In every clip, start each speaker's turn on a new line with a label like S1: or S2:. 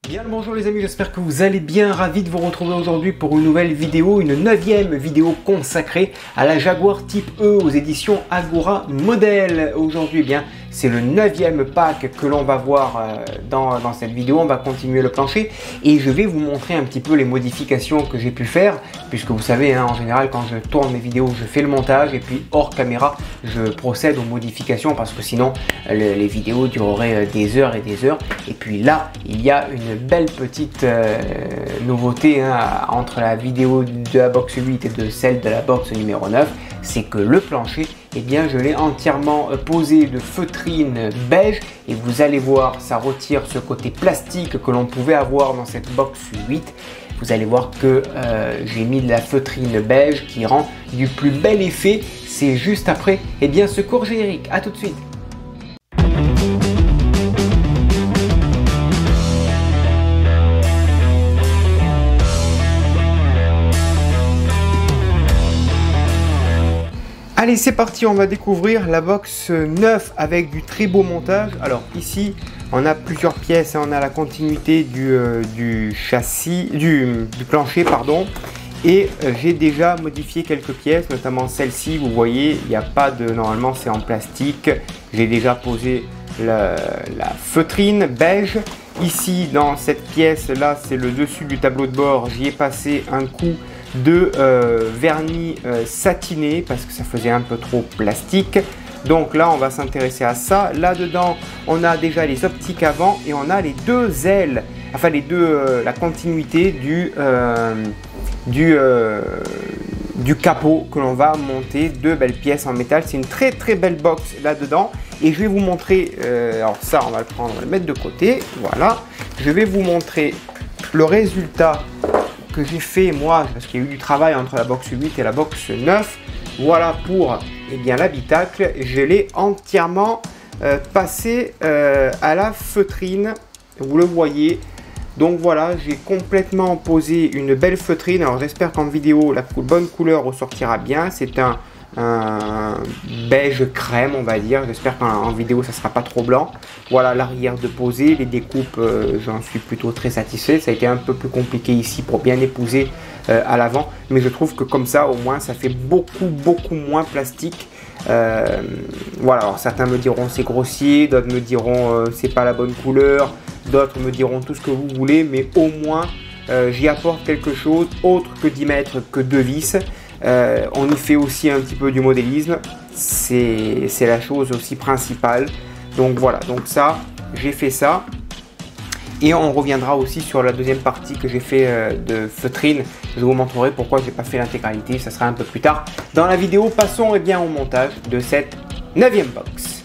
S1: Bien le bonjour les amis, j'espère que vous allez bien, ravi de vous retrouver aujourd'hui pour une nouvelle vidéo, une 9e vidéo consacrée à la Jaguar Type E aux éditions Agora Model. Aujourd'hui, bien, c'est le 9e pack que l'on va voir dans cette vidéo. On va continuer le plancher et je vais vous montrer un petit peu les modifications que j'ai pu faire, puisque vous savez, en général, quand je tourne mes vidéos, je fais le montage et puis hors caméra, je procède aux modifications parce que sinon, les vidéos dureraient des heures et des heures. Et puis là, il y a une belle petite nouveauté entre la vidéo de la box 8 et de celle de la box numéro 9, c'est que le plancher, eh bien, je l'ai entièrement posé de feutrine beige et vous allez voir, ça retire ce côté plastique que l'on pouvait avoir dans cette box 8. Vous allez voir que j'ai mis de la feutrine beige qui rend du plus bel effet. C'est juste après, eh bien, ce court générique. À tout de suite. Allez, c'est parti, on va découvrir la box 9 avec du très beau montage. Alors ici, on a plusieurs pièces, on a la continuité du châssis, du plancher, pardon. Et j'ai déjà modifié quelques pièces, notamment celle-ci, vous voyez, il n'y a pas de... Normalement, c'est en plastique. J'ai déjà posé la feutrine beige. Ici, dans cette pièce-là, c'est le dessus du tableau de bord. J'y ai passé un coup de vernis satiné parce que ça faisait un peu trop plastique. Donc là on va s'intéresser à ça. Là dedans on a déjà les optiques avant et on a les deux ailes, enfin les deux, la continuité du capot que l'on va monter. Deux belles pièces en métal. C'est une très très belle box là dedans et je vais vous montrer, alors ça on va le prendre, on va le mettre de côté, voilà. Je vais vous montrer le résultat que j'ai fait moi, parce qu'il y a eu du travail entre la box 8 et la box 9. Voilà pour l'habitacle. Je l'ai entièrement passé à la feutrine, vous le voyez. Donc voilà, j'ai complètement posé une belle feutrine. Alors j'espère qu'en vidéo la bonne couleur ressortira bien. C'est un beige crème, on va dire. J'espère qu'en vidéo ça sera pas trop blanc. Voilà l'arrière de posé, les découpes, j'en suis plutôt très satisfait. Ça a été un peu plus compliqué ici pour bien épouser à l'avant, mais je trouve que comme ça au moins ça fait beaucoup moins plastique. Voilà, alors certains me diront c'est grossier, d'autres me diront c'est pas la bonne couleur, d'autres me diront tout ce que vous voulez, mais au moins j'y apporte quelque chose autre que d'y mettre que deux vis. On y fait aussi un petit peu du modélisme, c'est la chose aussi principale. Donc voilà, donc ça, j'ai fait ça. Et on reviendra aussi sur la deuxième partie que j'ai fait de feutrine. Je vous montrerai pourquoi j'ai pas fait l'intégralité, ça sera un peu plus tard dans la vidéo. Passons bien au montage de cette 9e box.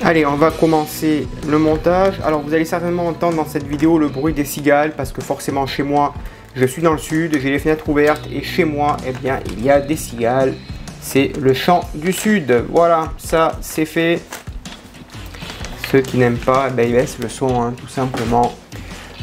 S1: Allez, on va commencer le montage. Alors vous allez certainement entendre dans cette vidéo le bruit des cigales parce que forcément chez moi, je suis dans le sud, j'ai les fenêtres ouvertes et chez moi, eh bien, il y a des cigales. C'est le chant du sud. Voilà, ça c'est fait. Ceux qui n'aiment pas, ben, ils baissent le son, tout simplement.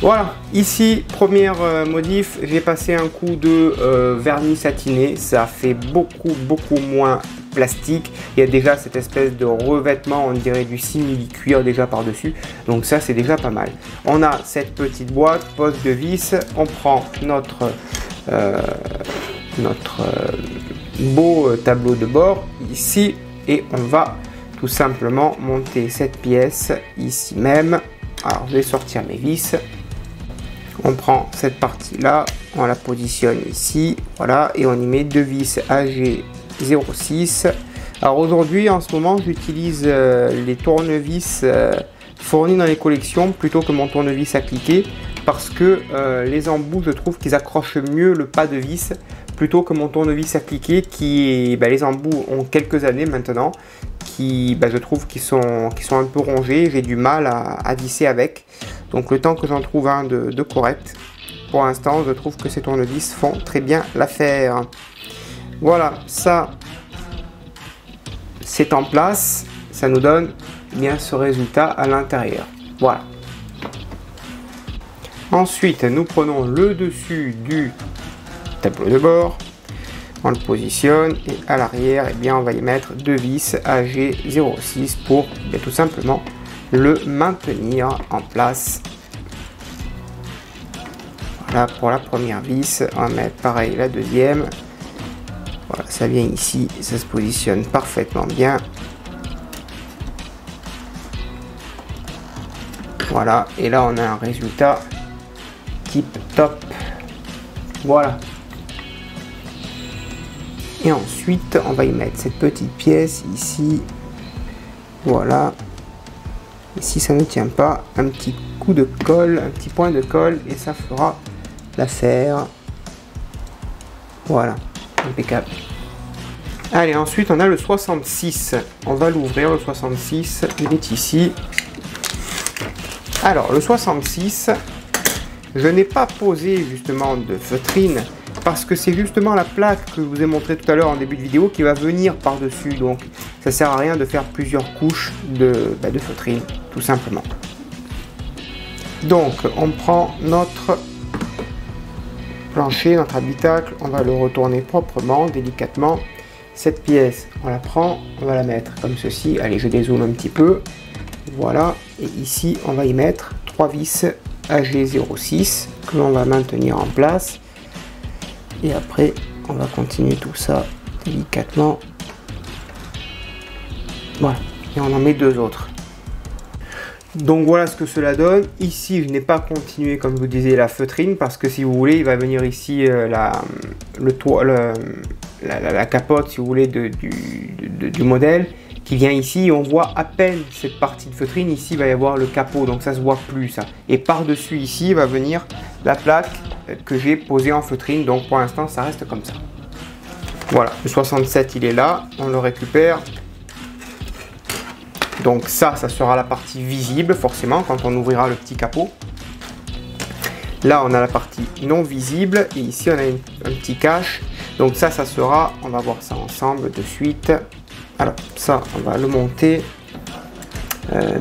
S1: Voilà, ici, première modif, j'ai passé un coup de vernis satiné. Ça fait beaucoup moins plastique. Il y a déjà cette espèce de revêtement, on dirait du simili-cuir déjà par-dessus. Donc ça, c'est déjà pas mal. On a cette petite boîte, poste de vis. On prend notre beau tableau de bord ici et on va tout simplement monter cette pièce ici même. Alors je vais sortir mes vis. On prend cette partie là, on la positionne ici, voilà, et on y met deux vis AG06. Alors aujourd'hui, en ce moment, j'utilise les tournevis fournis dans les collections plutôt que mon tournevis à cliquer parce que les embouts, je trouve qu'ils accrochent mieux le pas de vis plutôt que mon tournevis à cliquer qui est, les embouts ont quelques années maintenant, qui je trouve qu'ils sont un peu rongés, j'ai du mal à visser avec. Donc le temps que j'en trouve un de correct, pour l'instant je trouve que ces tournevis font très bien l'affaire. Voilà, ça c'est en place, ça nous donne bien ce résultat à l'intérieur. Voilà. Ensuite nous prenons le dessus du tableau de bord, on le positionne et à l'arrière, on va y mettre deux vis AG06 pour tout simplement le maintenir en place. Voilà pour la première vis. On va mettre pareil la deuxième. Voilà, ça vient ici, ça se positionne parfaitement bien. Voilà, et là on a un résultat tip top. Voilà. Et ensuite, on va y mettre cette petite pièce ici. Voilà. Et si ça ne tient pas, un petit coup de colle, un petit point de colle, et ça fera l'affaire. Voilà. Impeccable. Allez, ensuite, on a le 66. On va l'ouvrir, le 66. Il est ici. Alors, le 66, je n'ai pas posé justement de feutrine parce que c'est justement la plaque que je vous ai montré tout à l'heure en début de vidéo qui va venir par-dessus. Donc, ça sert à rien de faire plusieurs couches de feutrine, tout simplement. Donc, on prend notre plancher, notre habitacle, on va le retourner proprement, délicatement. Cette pièce, on la prend, on va la mettre comme ceci. Allez, je dézoome un petit peu. Voilà, et ici, on va y mettre 3 vis AG06 que l'on va maintenir en place. Et après, on va continuer tout ça délicatement. Voilà, et on en met 2 autres. Donc voilà ce que cela donne. Ici, je n'ai pas continué, comme je vous disais, la feutrine, parce que si vous voulez, il va venir ici la capote, si vous voulez, du modèle, qui vient ici. On voit à peine cette partie de feutrine. Ici, il va y avoir le capot, donc ça se voit plus, ça. Et par-dessus, ici, va venir la plaque que j'ai posée en feutrine. Donc pour l'instant, ça reste comme ça. Voilà, le 67, il est là. On le récupère. Donc ça sera la partie visible, forcément, quand on ouvrira le petit capot. Là, on a la partie non visible. Et ici, on a un petit cache. Donc ça sera, on va voir ça ensemble de suite. Alors, ça, on va le monter.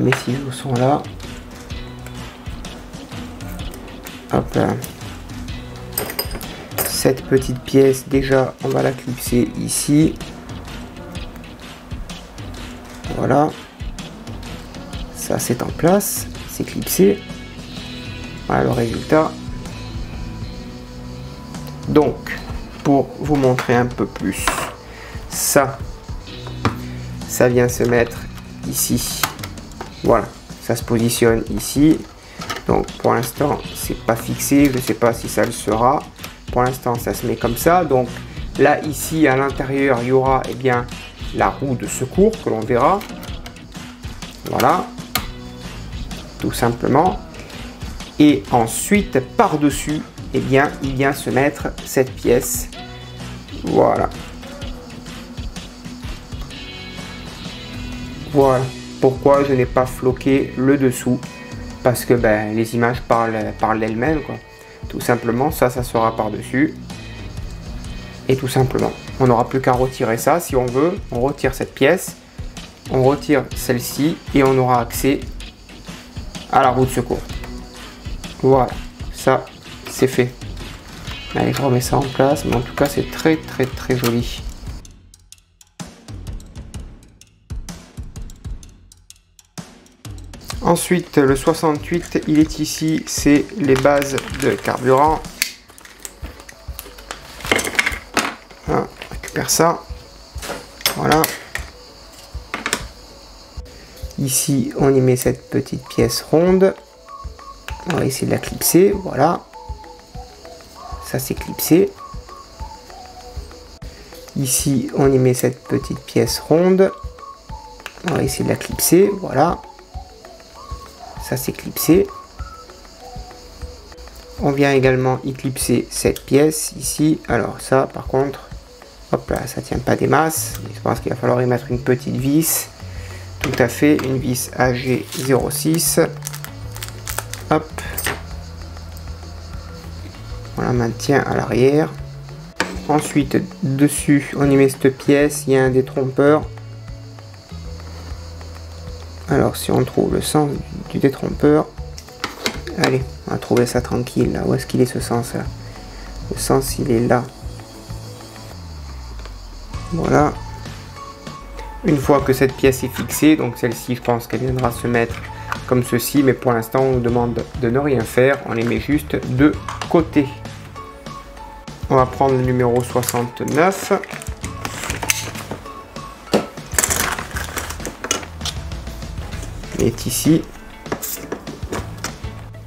S1: Mes ciseaux sont là. Hop là. Cette petite pièce, déjà, on va la clipser ici. Voilà. Ça, c'est en place. C'est clipsé. Voilà le résultat. Donc, pour vous montrer un peu plus, ça vient se mettre ici. Voilà, ça se positionne ici. Donc pour l'instant, c'est pas fixé. Je ne sais pas si ça le sera. Pour l'instant, ça se met comme ça. Donc là, ici, à l'intérieur, il y aura bien la roue de secours que l'on verra. Voilà, tout simplement. Et ensuite, par-dessus, il vient se mettre cette pièce. Voilà. Voilà. Pourquoi je n'ai pas floqué le dessous? Parce que les images parlent d'elles-mêmes, quoi. Tout simplement, ça sera par-dessus. Et tout simplement, on n'aura plus qu'à retirer ça si on veut. On retire cette pièce, on retire celle-ci et on aura accès à la roue de secours. Voilà, ça c'est fait. Allez, je remets ça en place, mais en tout cas c'est très joli. Ensuite, le 68, il est ici, c'est les bases de carburant. Voilà, on récupère ça. Voilà. Ici, on y met cette petite pièce ronde. On va essayer de la clipser. Voilà. Ça, c'est clipsé. Ici, on y met cette petite pièce ronde. On va essayer de la clipser. Voilà. Ça, c'est clipsé. On vient également y clipser cette pièce ici. Alors ça, par contre, hop là, ça tient pas des masses. Je pense qu'il va falloir y mettre une petite vis. Tout à fait, une vis AG06. Hop. On la maintient à l'arrière. Ensuite, dessus, on y met cette pièce. Il y a un détrompeur. Alors, si on trouve le sens du détrompeur, allez, on va trouver ça tranquille. Là. Où est-ce qu'il est ce sens là? Le sens, il est là. Voilà. Une fois que cette pièce est fixée, donc celle-ci, je pense qu'elle viendra se mettre comme ceci, mais pour l'instant on nous demande de ne rien faire, on les met juste de côté. On va prendre le numéro 69. Il est ici.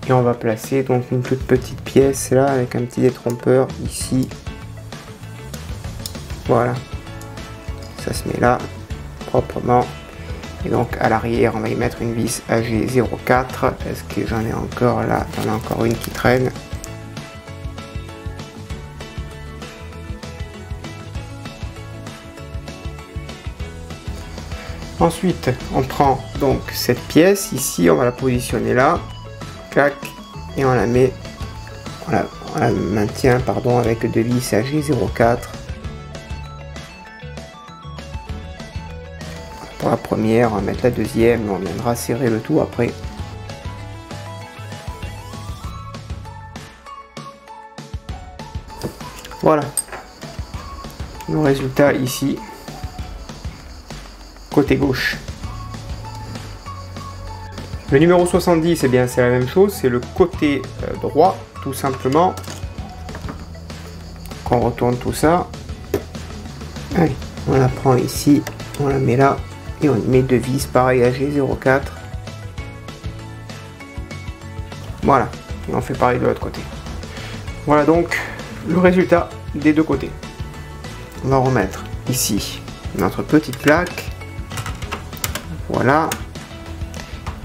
S1: Et on va placer donc une toute petite pièce là avec un petit détrompeur ici. Voilà. Ça se met là proprement. Et donc à l'arrière on va y mettre une vis AG04. Est-ce que j'en ai encore là? J'en ai encore une qui traîne. Ensuite on prend donc cette pièce ici, on va la positionner là. Clac, et on la met, on la maintient pardon avec deux vis AG04. Pour la première, on va mettre la deuxième, on viendra serrer le tout après. Voilà le résultat ici, côté gauche. Le numéro 70, eh bien c'est la même chose, c'est le côté droit, tout simplement. On retourne tout ça. Allez, on la prend ici, on la met là, et on y met deux vis pareil AG04. Voilà, et on fait pareil de l'autre côté. Voilà donc le résultat des deux côtés. On va remettre ici notre petite plaque. Voilà.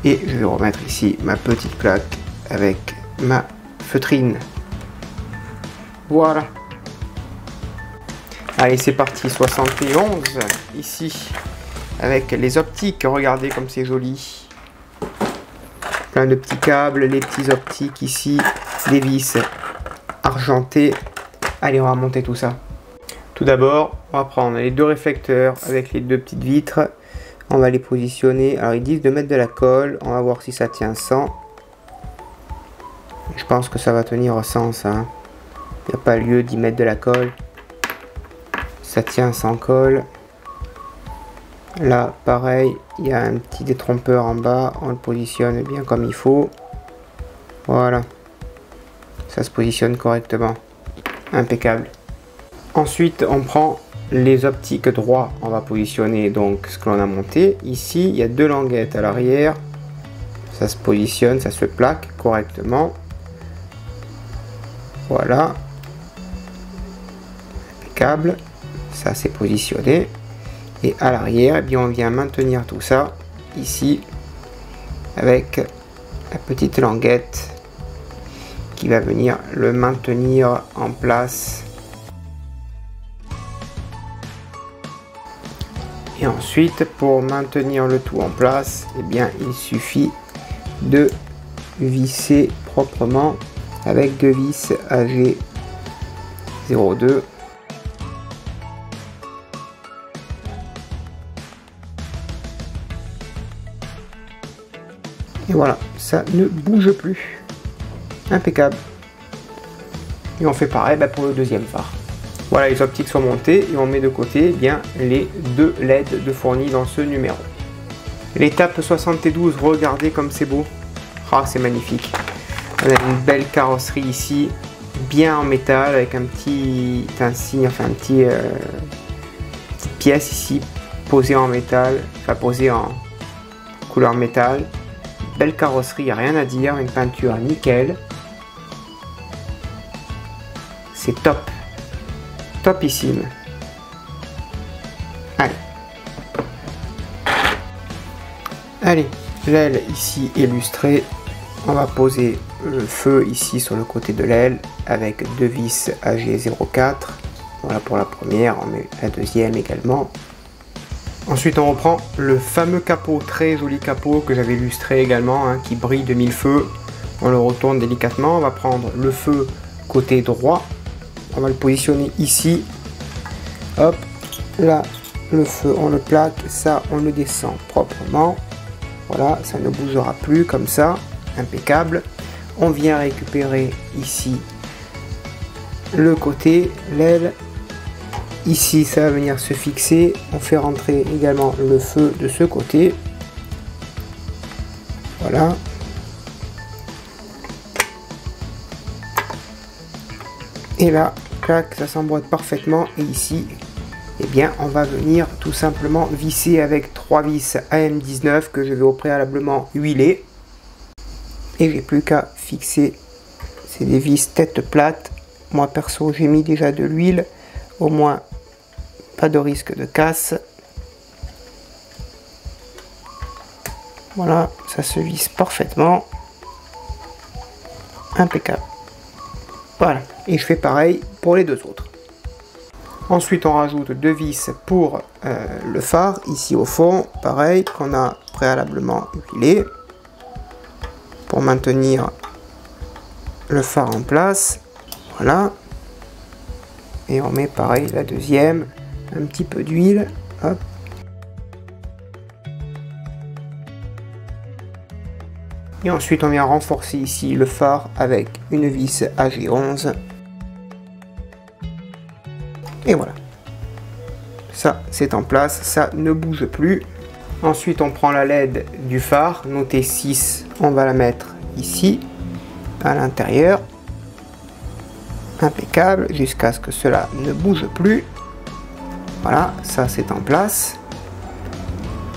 S1: Et je vais remettre ici ma petite plaque avec ma feutrine. Voilà. Allez, c'est parti. 71 ici avec les optiques. Regardez comme c'est joli. Plein de petits câbles, les petits optiques ici, des vis argentées. Allez, on va monter tout ça. Tout d'abord, on va prendre les deux réflecteurs avec les deux petites vitres. On va les positionner. Alors ils disent de mettre de la colle. On va voir si ça tient sans. Je pense que ça va tenir sans ça. Il n'y a pas lieu d'y mettre de la colle. Ça tient sans colle. Là pareil, il y a un petit détrompeur en bas. On le positionne bien comme il faut. Voilà. Ça se positionne correctement. Impeccable. Ensuite on prend les optiques droits, on va positionner donc ce que l'on a monté. Ici, il y a deux languettes à l'arrière. Ça se positionne, ça se plaque correctement. Voilà. Impeccable. Ça c'est positionné. Et à l'arrière, eh bien, on vient maintenir tout ça ici avec la petite languette qui va venir le maintenir en place. Et ensuite, pour maintenir le tout en place, eh bien, il suffit de visser proprement avec deux vis AG02. Et voilà, ça ne bouge plus. Impeccable. Et on fait pareil pour le deuxième phare. Voilà, les optiques sont montées et on met de côté bien les deux LED de fournis dans ce numéro. L'étape 72, regardez comme c'est beau. Ah, c'est magnifique. On a une belle carrosserie ici, bien en métal, avec un petit insigne, enfin petite pièce ici, posée en métal, enfin posée en couleur métal. Belle carrosserie, rien à dire, une peinture nickel. C'est top. Topissime. Allez, l'aile ici illustrée. On va poser le feu ici sur le côté de l'aile avec deux vis AG04. Voilà pour la première, on met la deuxième également. Ensuite on reprend le fameux capot, très joli capot que j'avais illustré également, hein, qui brille de mille feux. On le retourne délicatement, on va prendre le feu côté droit. On va le positionner ici. Hop, là, le feu, on le plaque. Ça, on le descend proprement. Voilà, ça ne bougera plus comme ça. Impeccable. On vient récupérer ici le côté, l'aile. Ici, ça va venir se fixer. On fait rentrer également le feu de ce côté. Voilà. Et là, clac, ça s'emboîte parfaitement. Et ici, eh bien, on va venir tout simplement visser avec 3 vis AM19 que je vais au préalablement huiler. Et j'ai plus qu'à fixer. C'est des vis tête plate. Moi perso, j'ai mis déjà de l'huile. Au moins, pas de risque de casse. Voilà, ça se visse parfaitement. Impeccable. Voilà, et je fais pareil pour les deux autres. Ensuite, on rajoute 2 vis pour le phare, ici au fond, pareil, qu'on a préalablement huilé, pour maintenir le phare en place. Voilà. Et on met pareil la deuxième, un petit peu d'huile, hop. Et ensuite, on vient renforcer ici le phare avec une vis AG11. Et voilà. Ça, c'est en place. Ça ne bouge plus. Ensuite, on prend la LED du phare. Notez 6. On va la mettre ici, à l'intérieur. Impeccable. Jusqu'à ce que cela ne bouge plus. Voilà. Ça, c'est en place.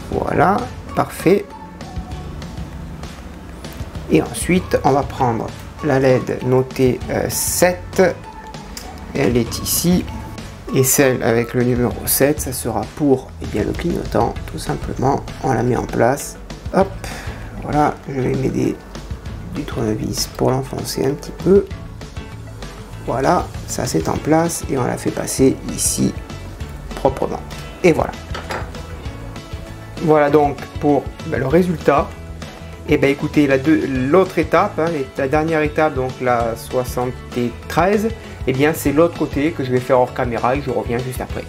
S1: Voilà. Parfait. Et ensuite, on va prendre la LED notée 7. Elle est ici. Et celle avec le numéro 7, ça sera pour le clignotant. Tout simplement, on la met en place. Hop, voilà, je vais m'aider du tournevis pour l'enfoncer un petit peu. Voilà, ça c'est en place. Et on la fait passer ici proprement. Et voilà. Voilà donc pour le résultat. Et bien écoutez, l'autre étape, la dernière étape, donc la 73, et bien c'est l'autre côté que je vais faire hors caméra et je reviens juste après.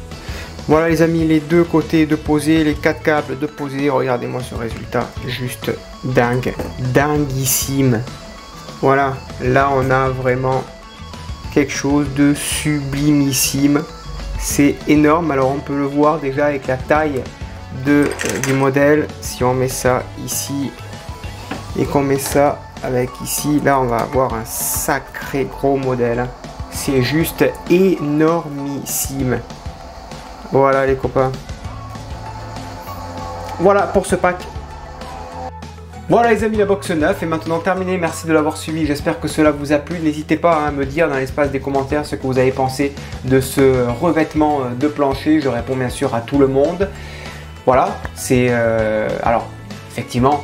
S1: Voilà les amis, les deux côtés de poser, les 4 câbles de poser, regardez-moi ce résultat, juste dingue, dinguissime. Voilà, là on a vraiment quelque chose de sublimissime, c'est énorme. Alors on peut le voir déjà avec la taille du modèle, si on met ça ici, et qu'on met ça avec ici, là on va avoir un sacré gros modèle. C'est juste énormissime. Voilà les copains. Voilà pour ce pack. Voilà les amis, la box 9 est maintenant terminée. Merci de l'avoir suivi, j'espère que cela vous a plu. N'hésitez pas à me dire dans l'espace des commentaires ce que vous avez pensé de ce revêtement de plancher. Je réponds bien sûr à tout le monde. Voilà, c'est alors effectivement,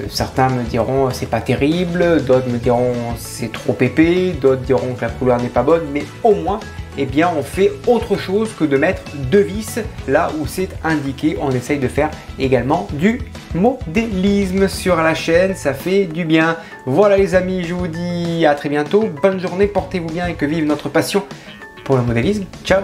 S1: certains me diront c'est pas terrible, d'autres me diront c'est trop épais, d'autres diront que la couleur n'est pas bonne, mais au moins, eh bien, on fait autre chose que de mettre 2 vis là où c'est indiqué. On essaye de faire également du modélisme sur la chaîne, ça fait du bien. Voilà les amis, je vous dis à très bientôt, bonne journée, portez-vous bien et que vive notre passion pour le modélisme. Ciao!